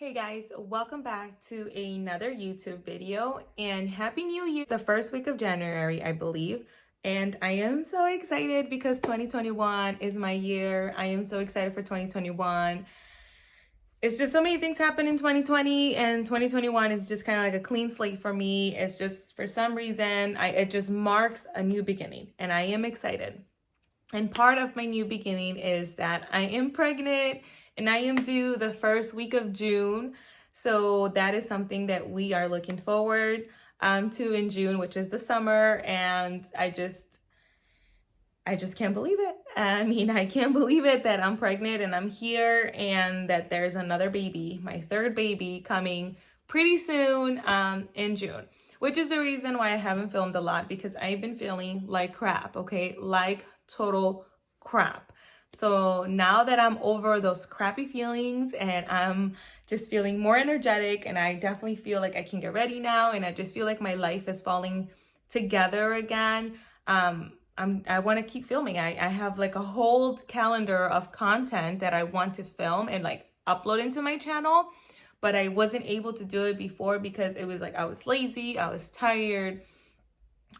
Hey guys, welcome back to another YouTube video and Happy New Year. The first week of January, I believe. And I am so excited because 2021 is my year. I am so excited for 2021. It's just so many things happen in 2020 and 2021 is just kind of like a clean slate for me. It's just for some reason, it just marks a new beginning and I am excited. And part of my new beginning is that I am pregnant and I am due the first week of June. So that is something that we are looking forward to in June, which is the summer. And I just can't believe it. I can't believe it that I'm pregnant and I'm here and that there's another baby, my third baby coming pretty soon in June, which is the reason why I haven't filmed a lot because I've been feeling like crap, okay? Like total crap. So now that I'm over those crappy feelings and I'm just feeling more energetic and I definitely feel like I can get ready now and I just feel like my life is falling together again. I want to keep filming. I have like a whole calendar of content that I want to film and like upload into my channel, but I wasn't able to do it before because it was like I was lazy, I was tired,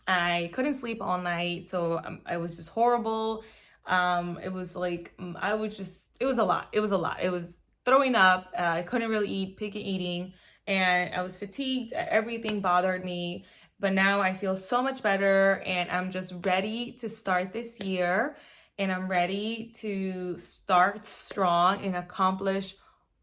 I couldn't sleep all night, so I was just horrible. It was like it was a lot. It was throwing up. I couldn't really eat, picky eating, and I was fatigued. Everything bothered me. But now I feel so much better and I'm just ready to start this year and I'm ready to start strong and accomplish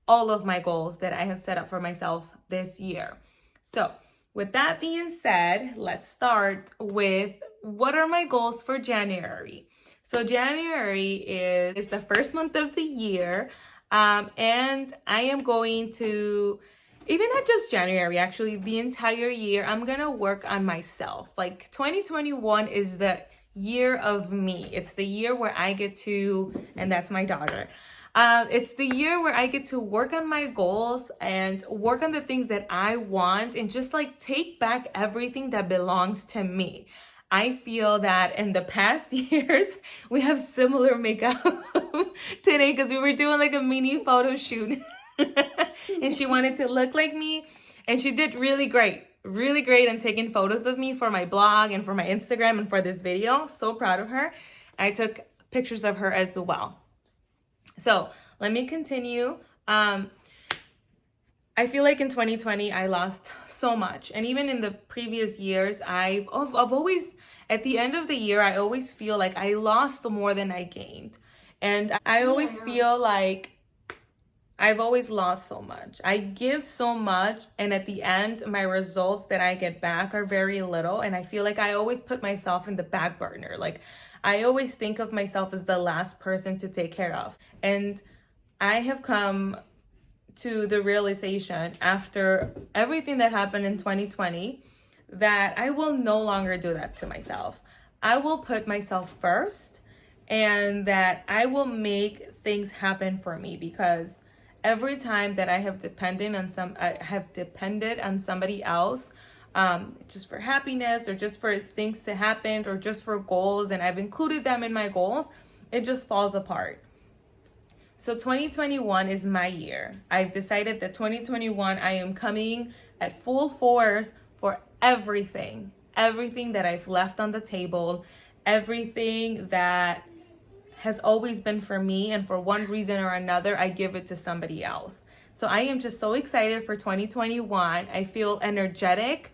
all of my goals that I have set up for myself this year. So with that being said, let's start with what are my goals for January. So January is the first month of the year and I am going to even not just January, actually, the entire year, I'm going to work on myself. Like 2021 is the year of me. It's the year where I get to, and that's my daughter. It's the year where I get to work on my goals and work on the things that I want and just like take back everything that belongs to me. I feel that in the past years, we have similar makeup today because we were doing like a mini photo shoot. And she wanted to look like me and she did really great and taking photos of me for my blog and for my Instagram and for this video. So proud of her. I took pictures of her as well. So let me continue. I feel like in 2020 I lost so much, and even in the previous years I've always, at the end of the year, I always feel like I lost more than I gained, and I always feel like I've always lost so much. I give so much, and at the end, my results that I get back are very little. And I feel like I always put myself in the back burner. Like I always think of myself as the last person to take care of. And I have come to the realization after everything that happened in 2020 that I will no longer do that to myself. I will put myself first and that I will make things happen for me because every time that I have depended on somebody else, just for happiness or just for things to happen or just for goals, and I've included them in my goals, it just falls apart. So 2021 is my year. I've decided that 2021, I am coming at full force for everything that I've left on the table, everything that has always been for me, and for one reason or another, I give it to somebody else. So I am just so excited for 2021. I feel energetic.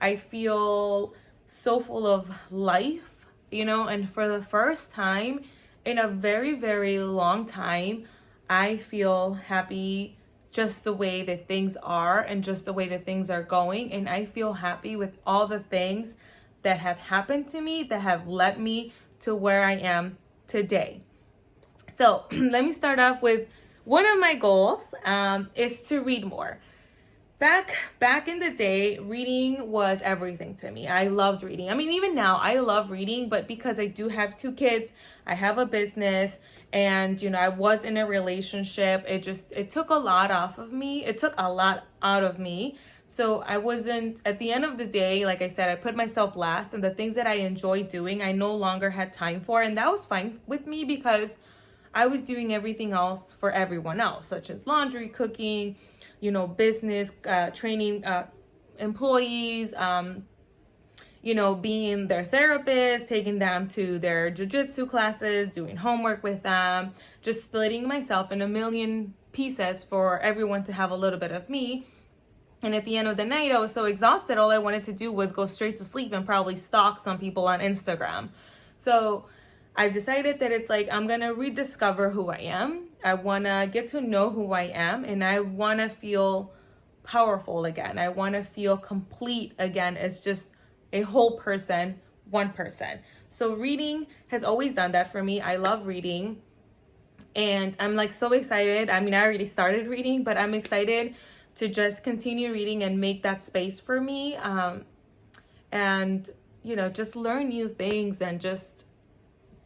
I feel so full of life, and for the first time in a very, very long time, I feel happy just the way that things are and just the way that things are going. And I feel happy with all the things that have happened to me that have led me to where I am today. So let me start off with one of my goals is to read more. Back in the day, reading was everything to me. I loved reading. Even now I love reading, but because I do have 2 kids, I have a business, and I was in a relationship, it took a lot off of me. It took a lot out of me. So I wasn't, at the end of the day, like I said, I put myself last, and the things that I enjoy doing, I no longer had time for. And that was fine with me because I was doing everything else for everyone else, such as laundry, cooking, business, training employees, being their therapist, taking them to their jujitsu classes, doing homework with them, just splitting myself in a million pieces for everyone to have a little bit of me. And at the end of the night, I was so exhausted, all I wanted to do was go straight to sleep and probably stalk some people on Instagram. So I've decided that it's like, I'm going to rediscover who I am. I want to get to know who I am, and I want to feel powerful again. I want to feel complete again as just a whole person, one person. So reading has always done that for me. I love reading, and I'm like so excited. I mean, I already started reading, but I'm excited to just continue reading and make that space for me. And just learn new things and just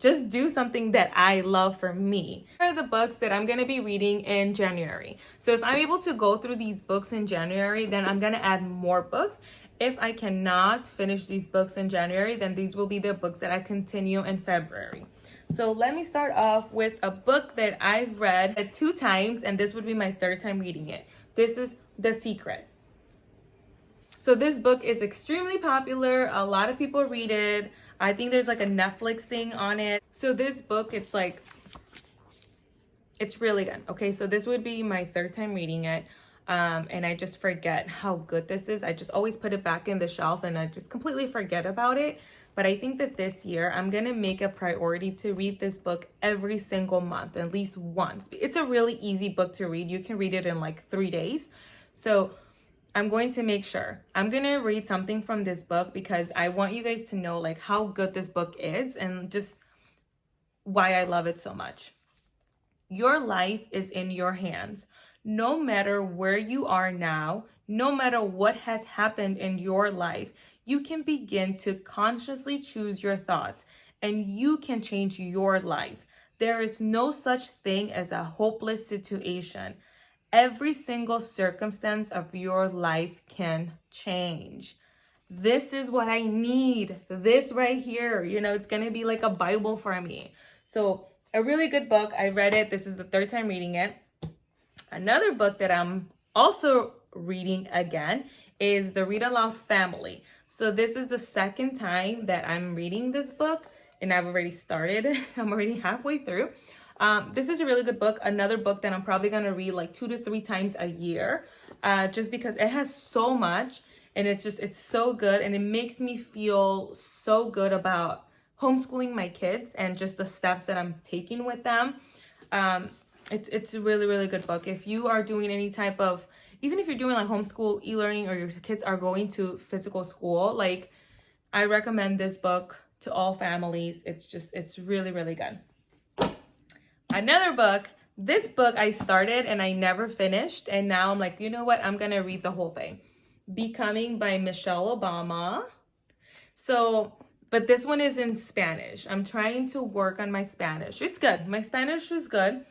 do something that I love for me. Here are the books that I'm going to be reading in January. So if I'm able to go through these books in January, then I'm going to add more books. If I cannot finish these books in January, then these will be the books that I continue in February. So let me start off with a book that I've read 2 times, and this would be my 3rd time reading it. This is The Secret. So this book is extremely popular. A lot of people read it. I think there's like a Netflix thing on it. So this book, it's really good. Okay, so this would be my 3rd time reading it. And I just forget how good this is. I just always put it back in the shelf and I just completely forget about it. But I think that this year I'm going to make a priority to read this book every single month, at least once. It's a really easy book to read. You can read it in like 3 days. So I'm going to make sure. I'm going to read something from this book because I want you guys to know like how good this book is and just why I love it so much. Your life is in your hands. No matter where you are now, no matter what has happened in your life, you can begin to consciously choose your thoughts and you can change your life. There is no such thing as a hopeless situation. Every single circumstance of your life can change. This is what I need. This right here, it's going to be like a Bible for me. So a really good book. I read it. This is the 3rd time reading it. Another book that I'm also reading again is The Read Aloud Family. So this is the 2nd time that I'm reading this book, and I've already started. I'm already halfway through. This is a really good book. Another book that I'm probably going to read like 2 to 3 times a year, just because it has so much, and it's so good, and it makes me feel so good about homeschooling my kids and just the steps that I'm taking with them. It's a really, really good book. If you are doing any type of, even if you're doing like homeschool e-learning or your kids are going to physical school, like I recommend this book to all families. It's really, really good. Another book, this book I started and I never finished. And now I'm like, you know what? I'm going to read the whole thing. Becoming by Michelle Obama. So, but this one is in Spanish. I'm trying to work on my Spanish. It's good. My Spanish is good.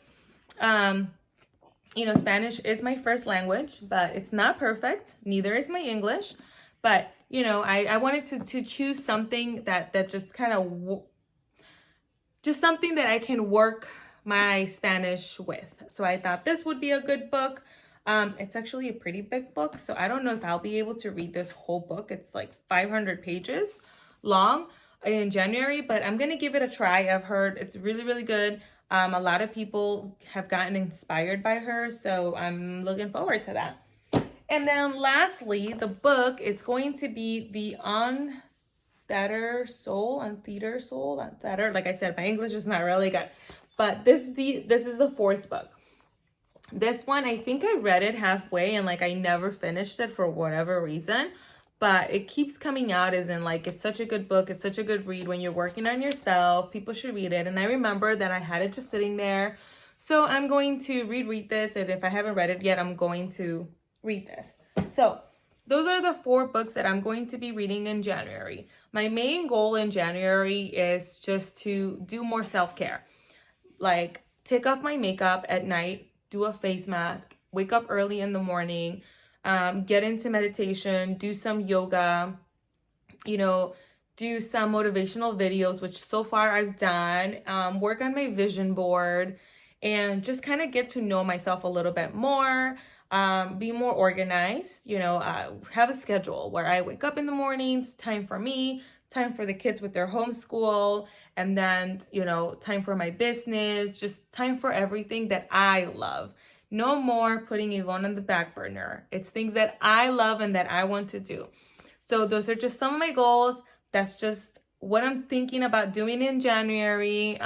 Spanish is my first language, but it's not perfect. Neither is my English. But, I wanted to choose something that just kind of, just something that I can work my Spanish with. So I thought this would be a good book. It's actually a pretty big book, so I don't know if I'll be able to read this whole book. It's like 500 pages long in January, but I'm gonna give it a try. I've heard it's really, really good. A lot of people have gotten inspired by her, so I'm looking forward to that. And then lastly, the book, it's going to be the Untethered Soul. Like I said, my English is not really good. But this is the 4th book. This one, I think I read it halfway and like I never finished it for whatever reason. But it keeps coming out as in like, it's such a good book. It's such a good read when you're working on yourself. People should read it. And I remember that I had it just sitting there. So I'm going to reread this. And if I haven't read it yet, I'm going to read this. So those are the 4 books that I'm going to be reading in January. My main goal in January is just to do more self-care. Like take off my makeup at night, do a face mask, wake up early in the morning, get into meditation, do some yoga, do some motivational videos, which so far I've done, work on my vision board, and just kind of get to know myself a little bit more. be more organized, have a schedule where I wake up in the mornings, time for me, time for the kids with their homeschool, and then, time for my business, just time for everything that I love. No more putting Yvonne on the back burner. It's things that I love and that I want to do. So those are just some of my goals. That's just what I'm thinking about doing in January.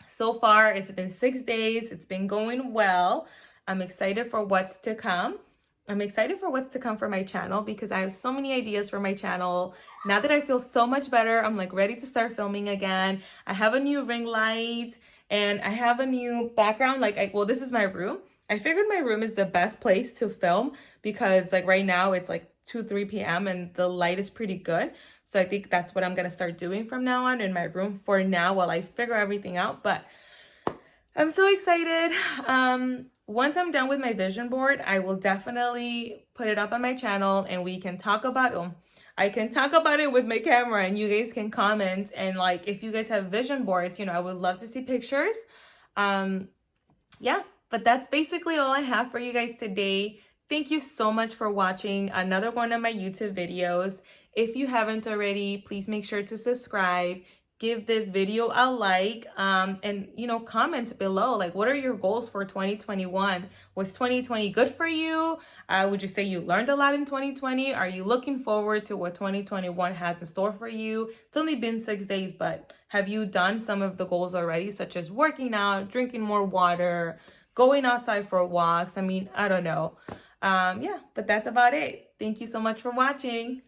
So far, it's been 6 days. It's been going well. I'm excited for what's to come. I'm excited for what's to come for my channel because I have so many ideas for my channel. Now that I feel so much better, I'm like ready to start filming again. I have a new ring light and I have a new background. Well, this is my room. I figured my room is the best place to film because like right now it's like 2-3 p.m. and the light is pretty good. So I think that's what I'm gonna start doing from now on in my room for now while I figure everything out. But I'm so excited. Once I'm done with my vision board, I will definitely put it up on my channel and we can talk about it. I can talk about it with my camera and you guys can comment. And like, if you guys have vision boards, I would love to see pictures. Yeah, but that's basically all I have for you guys today. Thank you so much for watching another one of my YouTube videos. If you haven't already, please make sure to subscribe. Give this video a like, and comment below, like, what are your goals for 2021? Was 2020 good for you? Would you say you learned a lot in 2020? Are you looking forward to what 2021 has in store for you? It's only been 6 days, but have you done some of the goals already, such as working out, drinking more water, going outside for walks? I mean, I don't know. Yeah, but that's about it. Thank you so much for watching.